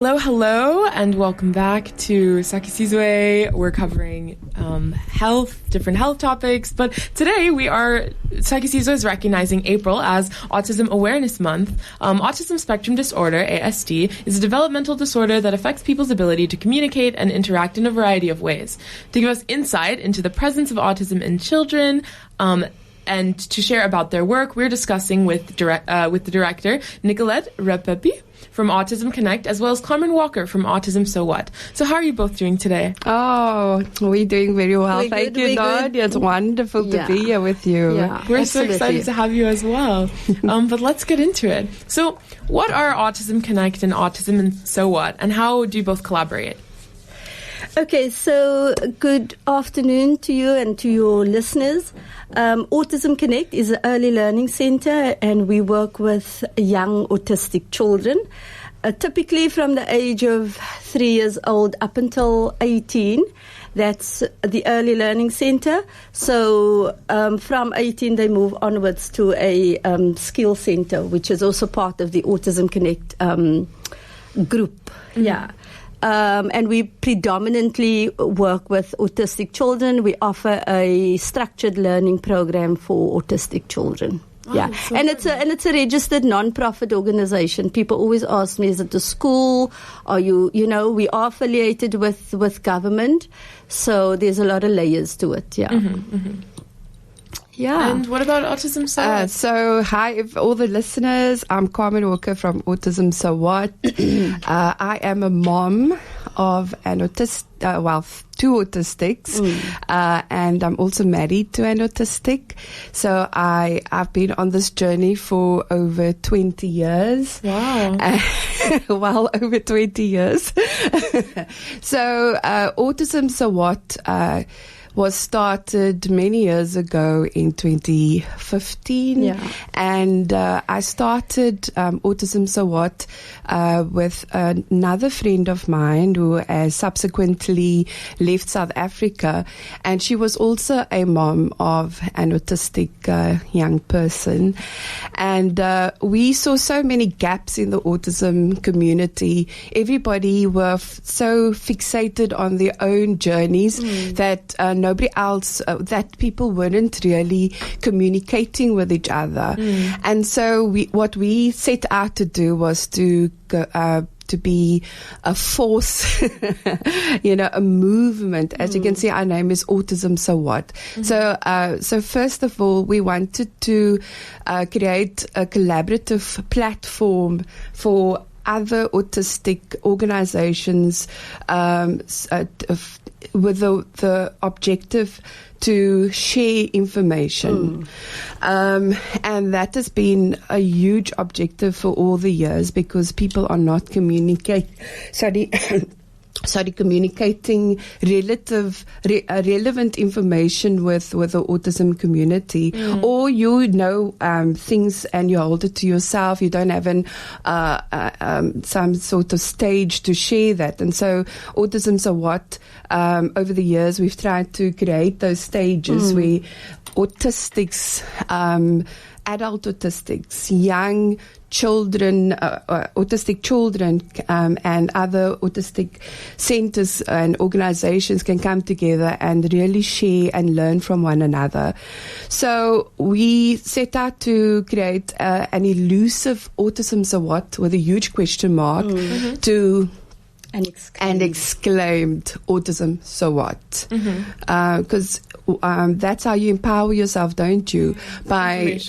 Hello, and welcome back to Sakhisizwe. We're covering different health topics, but today Sakhisizwe is recognizing April as Autism Awareness Month. Autism Spectrum Disorder, ASD, is a developmental disorder that affects people's ability to communicate and interact in a variety of ways. To give us insight into the presence of autism in children, and to share about their work, we're discussing with the director, Nicolette Ripepi from Autism Connect, as well as Carmen Walker from Autism So What. So how are you both doing today? Oh, we're doing very well. Thank you, Nadia. It's wonderful to be here with you. Yeah, we're so excited to have you as well. But let's get into it. So what are Autism Connect and Autism and So What, and how do you both collaborate? Okay, so good afternoon to you and to your listeners. Autism Connect is an early learning center, and we work with young autistic children, typically from the age of 3 years old up until 18. That's the early learning center. So from 18, they move onwards to a skill center, which is also part of the Autism Connect group. Mm-hmm. Yeah. And we predominantly work with autistic children. We offer a structured learning program for autistic children. Oh, yeah, so and it's a registered non-profit organization. People always ask me, is it a school? Are you know, we are affiliated with government, so there's a lot of layers to it. Yeah. Mm-hmm, mm-hmm. Yeah. And what about Autism So What? So, hi, all the listeners. I'm Carmen Walker from Autism So What. I am a mom of an two autistics, and I'm also married to an autistic. So I've been on this journey for over 20 years. Wow. Well, over 20 years. So Autism So What was started many years ago in 2015. Yeah. And I started Autism So What with another friend of mine who has subsequently left South Africa. And she was also a mom of an autistic young person. And we saw so many gaps in the autism community. Everybody were so fixated on their own journeys that nobody else, that people weren't really communicating with each other. And so what we set out to do was to be a force, a movement. As you can see, our name is Autism So What. So first of all, we wanted to create a collaborative platform for other autistic organizations with the objective to share information. And that has been a huge objective for all the years, because people are not communicating relevant information with the autism community, or things and you hold it to yourself. You don't have some sort of stage to share that. And so Autism So What, over the years, we've tried to create those stages where autistics, adult autistics, young children, autistic children, and other autistic centers and organizations can come together and really share and learn from one another. So we set out to create an elusive Autism So What with a huge question mark and exclaimed Autism So What? Because that's how you empower yourself, don't you? By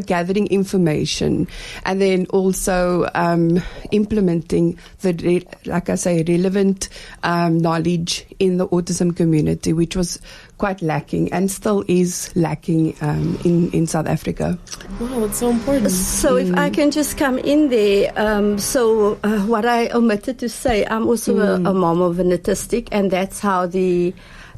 gathering information, and then also implementing relevant knowledge in the autism community, which was quite lacking and still is lacking in South Africa. Wow, it's so important. So if I can just come in there, what I omitted to say, I'm also a mom of an autistic, and that's how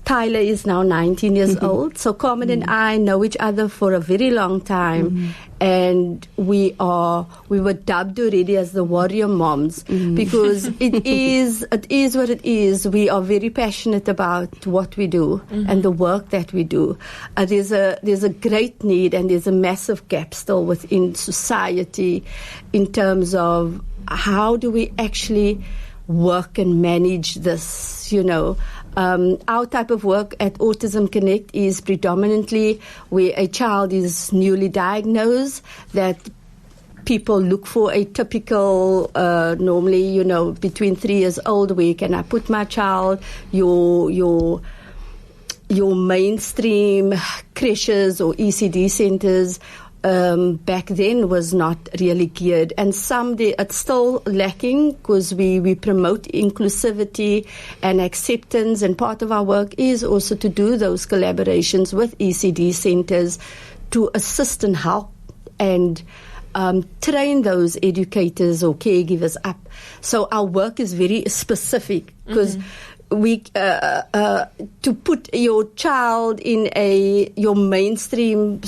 Tyler is now 19 years old. So Carmen and I know each other for a very long time, and we were dubbed already as the warrior moms, because it is what it is. We are very passionate about what we do and the work that we do. There's a great need, and there's a massive gap still within society in terms of how do we actually work and manage this, Our type of work at Autism Connect is predominantly where a child is newly diagnosed, that people look for a typical, normally, between 3 years old, where can I put my child, your mainstream creches or ECD centers back then was not really geared, and it's still lacking, because we promote inclusivity and acceptance, and part of our work is also to do those collaborations with ECD centers to assist and help and train those educators or caregivers up. So our work is very specific, because to put your child in your mainstream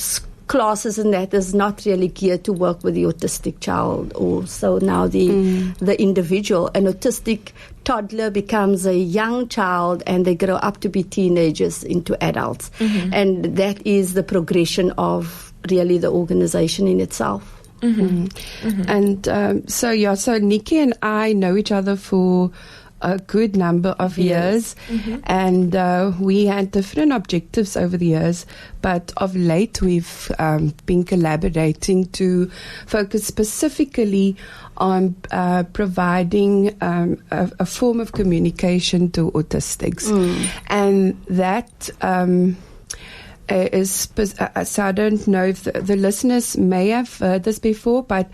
classes, and that is not really geared to work with the autistic child, or so now the individual. An autistic toddler becomes a young child, and they grow up to be teenagers into adults, and that is the progression of really the organization in itself. And so Nikki and I know each other for a good number of years, and we had different objectives over the years, but of late we've been collaborating to focus specifically on providing a form of communication to autistics, and that so I don't know if the listeners may have heard this before, but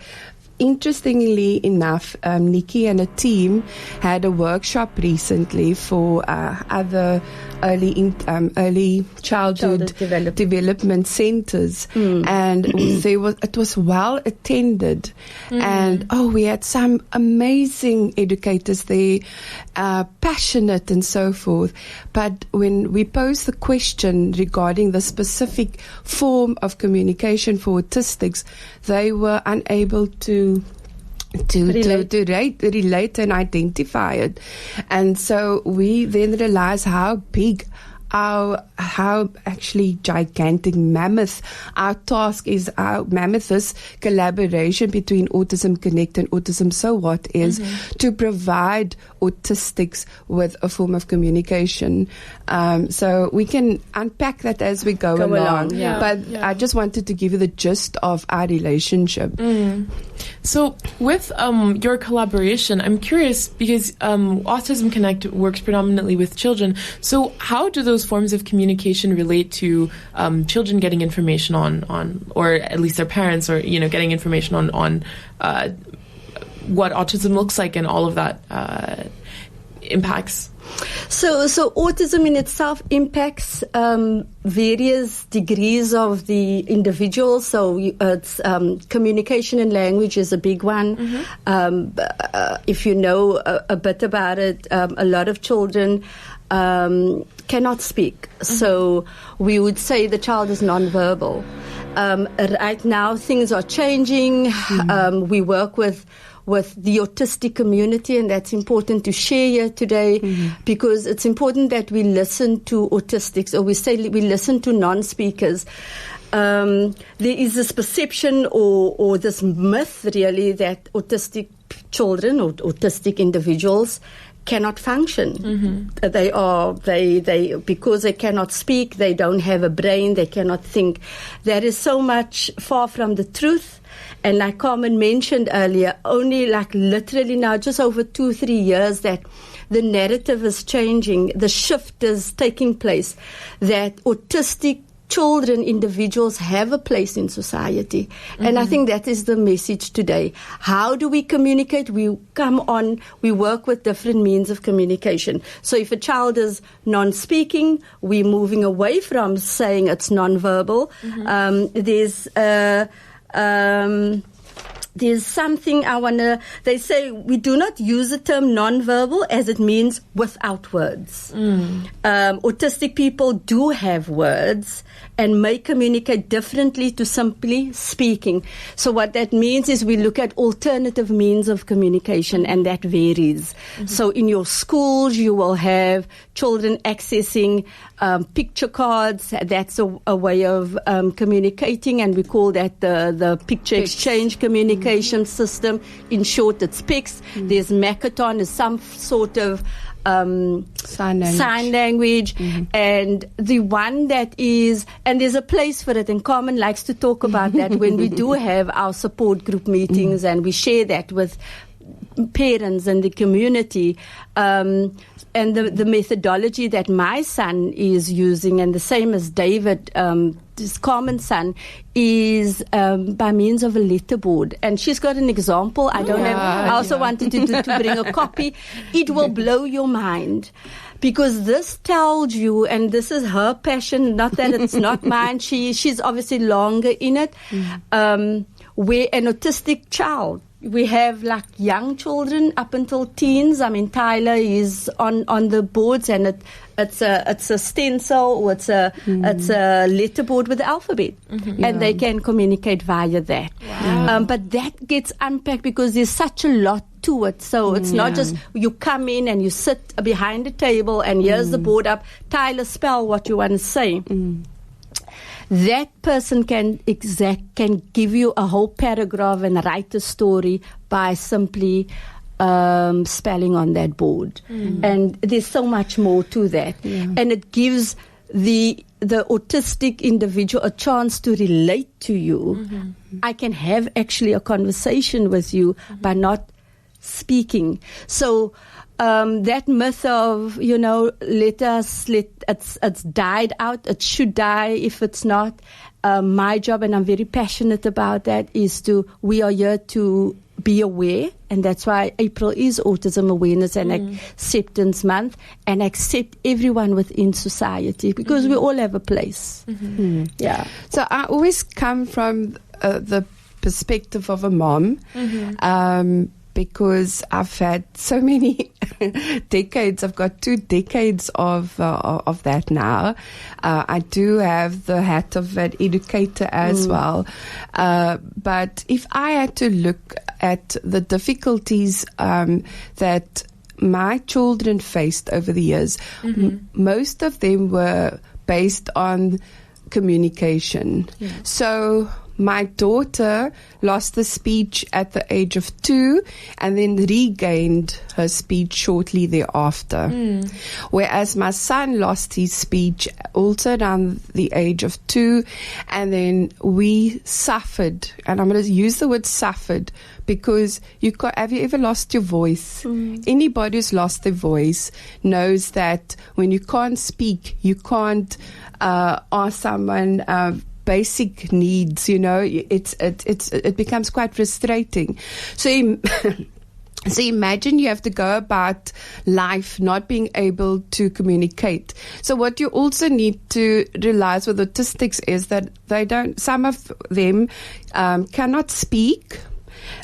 interestingly enough, Nikki and a team had a workshop recently for other early childhood development centers, and it was well attended, and we had some amazing educators there, passionate and so forth. But when we posed the question regarding the specific form of communication for autistics, they were unable to relate and identify it. And so we then realized how big, how actually gigantic, mammoth our task is, our mammoth is collaboration between Autism Connect and Autism So What is to provide autistics with a form of communication. So we can unpack that as we go along. But I just wanted to give you the gist of our relationship. So with your collaboration, I'm curious, because Autism Connect works predominantly with children. So how do those forms of communication relate to children getting information on, or at least their parents, or getting information on what autism looks like and all of that impacts? So autism in itself impacts various degrees of the individual. So it's communication and language is a big one. If you know a bit about it, a lot of children cannot speak. So we would say the child is nonverbal. Right now, things are changing. We work with the autistic community, and that's important to share here today, because it's important that we listen to autistics, or we listen to non-speakers. There is this perception or this myth, really, that autistic children or autistic individuals cannot function. They because they cannot speak, they don't have a brain, they cannot think. That is so much far from the truth. And like Carmen mentioned earlier, only literally now, just over 2-3 years, that the narrative is changing, the shift is taking place, that autistic children, individuals have a place in society. And I think that is the message today. How do we communicate? We work with different means of communication. So if a child is non-speaking, we're moving away from saying it's non-verbal. There's something they say we do not use the term non-verbal as it means without words. Autistic people do have words and may communicate differently to simply speaking. So what that means is we look at alternative means of communication, and that varies. So in your schools, you will have children accessing picture cards. That's a way of communicating, and we call that the picture exchange communication. communication system. In short, it's PICS. There's Makaton, is some sort of sign language. And the one that is, and there's a place for it, and Carmen likes to talk about that when we do have our support group meetings, and we share that with parents and the community. And the methodology that my son is using, and the same as David, this Carmen's son, is by means of a letterboard. And she's got an example. I don't have. I also wanted to bring a copy. It will blow your mind. Because this tells you, and this is her passion, not that it's not mine, she's obviously longer in it, where an autistic child, we have like young children up until teens. I mean, Tyler is on the boards, and it's a stencil, or it's a letterboard with the alphabet, and they can communicate via that. Wow. But that gets unpacked because there's such a lot to it. So it's not just you come in and you sit behind a table and here's the board up. Tyler, spell what you want to say. That person can give you a whole paragraph and write a story by simply spelling on that board. And there's so much more to that. And it gives the autistic individual a chance to relate to you. I can have actually a conversation with you by not speaking. So that myth of, it's died out, it should die if it's not. My job, and I'm very passionate about that, is we are here to be aware, and that's why April is Autism Awareness and Acceptance Month, and accept everyone within society, because we all have a place. Yeah. So I always come from the perspective of a mom, because I've had so many decades. I've got 2 decades of that now. I do have the hat of an educator as well. But if I had to look at the difficulties that my children faced over the years, most of them were based on communication. So my daughter lost the speech at the age of 2 and then regained her speech shortly thereafter. Whereas my son lost his speech also around the age of 2, and then we suffered, and I'm going to use the word suffered, because have you ever lost your voice? Anybody who's lost their voice knows that when you can't speak, you can't ask someone basic needs, it becomes quite frustrating. So so imagine you have to go about life not being able to communicate. So what you also need to realize with autistics is that some of them cannot speak.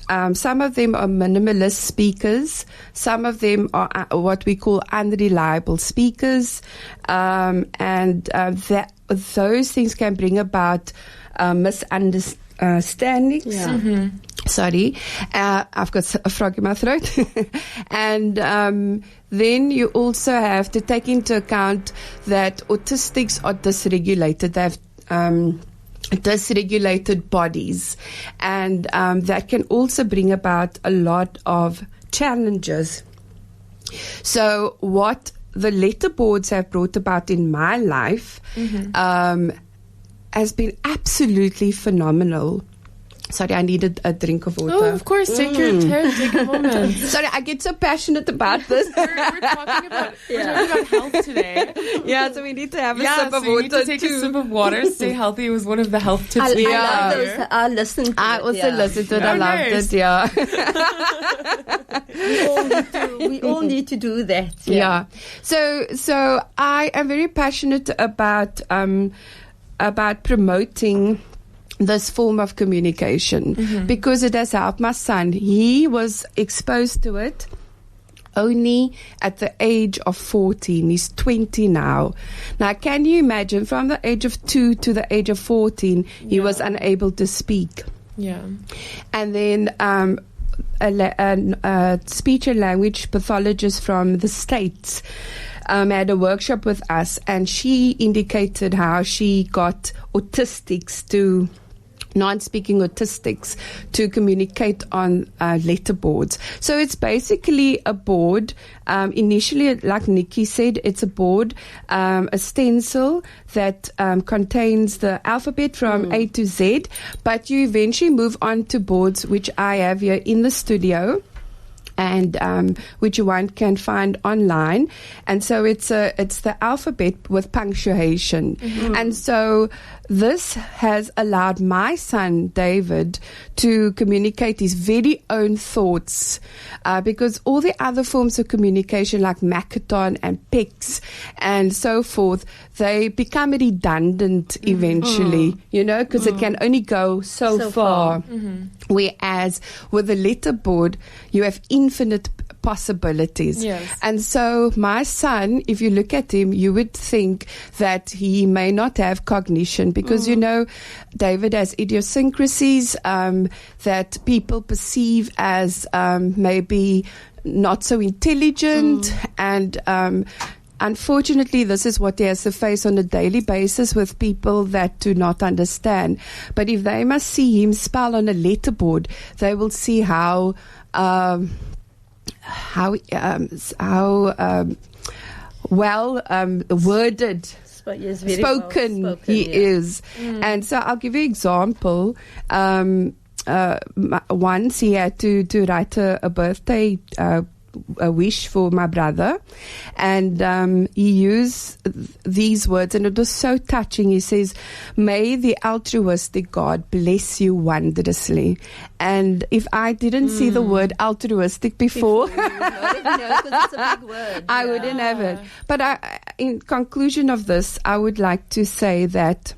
Some of them are minimalist speakers. Some of them are what we call unreliable speakers. Those things can bring about misunderstandings. Sorry, I've got a frog in my throat. And then you also have to take into account that autistics are dysregulated. They have dysregulated bodies, and that can also bring about a lot of challenges. So what the letterboards have brought about in my life has been absolutely phenomenal. Sorry, I needed a drink of water. Oh, of course. Take your time. Take a moment. Sorry, I get so passionate about this. We're talking about health today. Yeah, so we need to have a sip of water. You need to take a sip of water. Stay healthy. It was one of the health tips we I love those. I listened to it. I also listened to it. I loved it, We all need to do that. Yeah. So I am very passionate about promoting this form of communication because it has helped my son. He was exposed to it only at the age of 14. He's 20 now. Now, can you imagine from the age of 2 to the age of 14, he was unable to speak. Yeah. And then a speech and language pathologist from the States had a workshop with us, and she indicated how she got autistics to non-speaking autistics to communicate on letterboards. So it's basically a board. Initially, like Nikki said, it's a board, a stencil that contains the alphabet from A to Z, but you eventually move on to boards, which I have here in the studio, and which one can find online. And so it's the alphabet with punctuation. And so this has allowed my son David to communicate his very own thoughts, because all the other forms of communication like Makaton and PECS and so forth, they become redundant eventually, you know, because it can only go so far. Whereas with the letterboard, you have infinite possibilities. Yes. And so my son, if you look at him, you would think that he may not have cognition because, you know, David has idiosyncrasies that people perceive as maybe not so intelligent, and unfortunately, this is what he has to face on a daily basis with people that do not understand. But if they must see him spell on a letterboard, they will see how well worded, spoken he is. And so I'll give you an example. Once he had to write a birthday a wish for my brother, and he used these words, and it was so touching. He says, "May the altruistic God bless you wondrously." And if I didn't see the word altruistic before, I wouldn't have it. But in conclusion of this, I would like to say that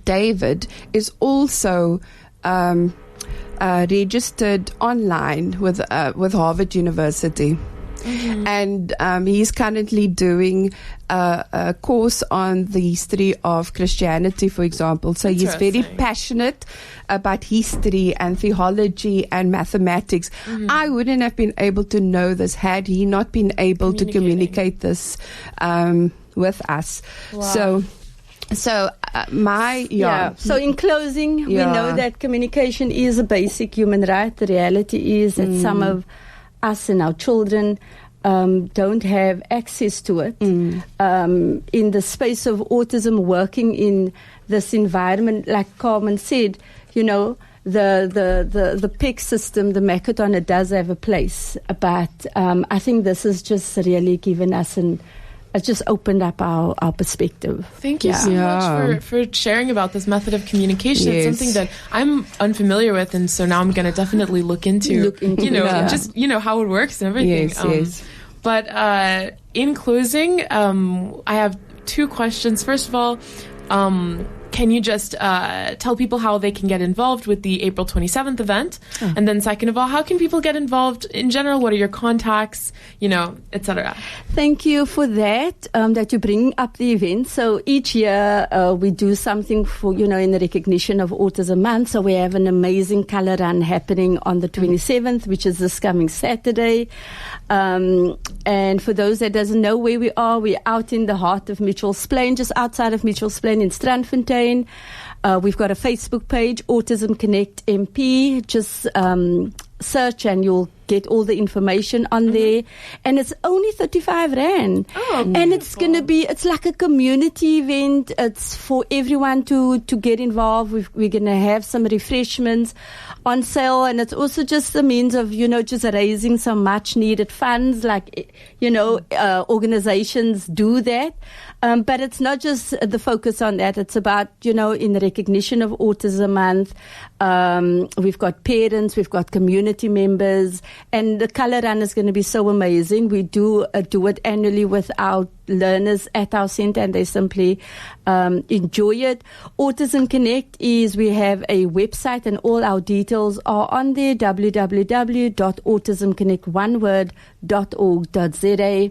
David is also registered online with Harvard University. And he's currently doing a course on the history of Christianity, for example. So he's very passionate about history and theology and mathematics. I wouldn't have been able to know this had he not been able to communicate this with us. Wow. So So in closing, we know that communication is a basic human right. The reality is that some of us and our children don't have access to it. In the space of autism, working in this environment, like Carmen said, you know, the PEC system, the Makaton, it does have a place. But I think this has just really given us it's just opened up our perspective. Thank you so much for sharing about this method of communication. It's something that I'm unfamiliar with, and so now I'm going to definitely look into just, you know, how it works and everything. Yes. But in closing, I have two questions. First of all, can you just tell people how they can get involved with the April 27th event? And then second of all, how can people get involved in general? What are your contacts, you know, etc.? Thank you for that you bring up the event. So each year we do something for, you know, in the recognition of Autism Month. So we have an amazing color run happening on the 27th, which is this coming Saturday. And for those that doesn't know where we are, we're out in the heart of Mitchell's Plain, just outside of Mitchell's Plain in Strandfontein. We've got a Facebook page, Autism Connect MP. Just search and you'll get all the information on there. And it's only 35 Rand. And it's going to be, it's like a community event. It's for everyone to get involved. We're going to have some refreshments on sale. And it's also just a means of, you know, just raising some much needed funds. Like, you know, organizations do that. But it's not just the focus on that. It's about, you know, in the recognition of Autism Month, we've got parents, we've got community members, and the color run is going to be so amazing. We do it annually with our learners at our center, and they simply enjoy it. Autism Connect we have a website, and all our details are on there, www.autismconnect.org.za.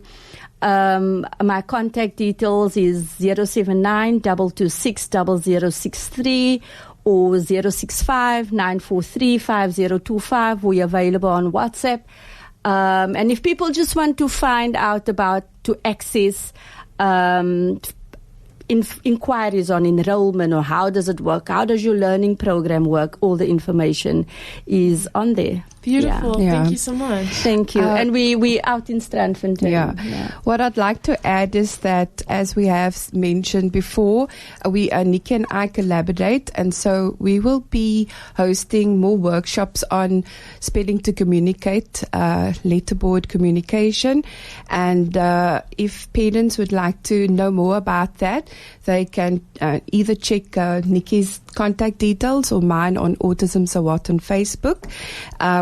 My contact details is 079-226-0063 or 065-943-5025. We're available on WhatsApp. And if people just want to find out to access inquiries on enrollment or how does it work, how does your learning program work, all the information is on there. Beautiful. Yeah. Thank you so much. Thank you. And we out in Strandfontein. Yeah. What I'd like to add is that, as we have mentioned before, Nikki and I collaborate, and so we will be hosting more workshops on spelling to communicate, letterboard communication, and if parents would like to know more about that, they can either check Nikki's contact details or mine on Autism Sawat on Facebook.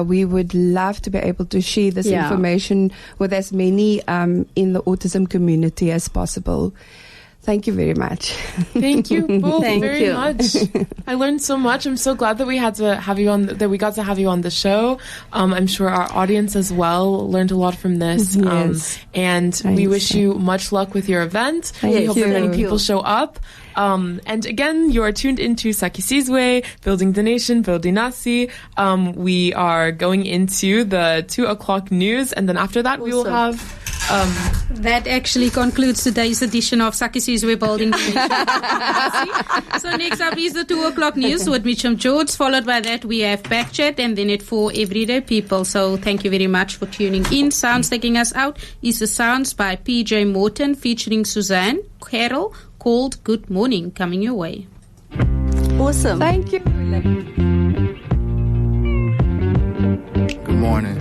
We would love to be able to share this information with as many in the autism community as possible. Thank you very much. Thank you both very you. much. I learned so much. I'm so glad that we got to have you on the show. I'm sure our audience as well learned a lot from this. Yes. And we wish you much luck with your event. We hope that many people show up. And again, you are tuned into Sakhisizwe, Building the Nation, Building Nasi. We are going into the 2:00 news, and then after that we will have... that actually concludes today's edition of Sakhisizwe Building the Nation. So next up is the 2:00 news with Mitchum George. Followed by that we have Backchat, and then at 4 Everyday People. So thank you very much for tuning in. Sounds taking us out is the sounds by PJ Morton featuring Suzanne Carroll, called Good Morning, coming your way. Awesome. Thank you. Good morning.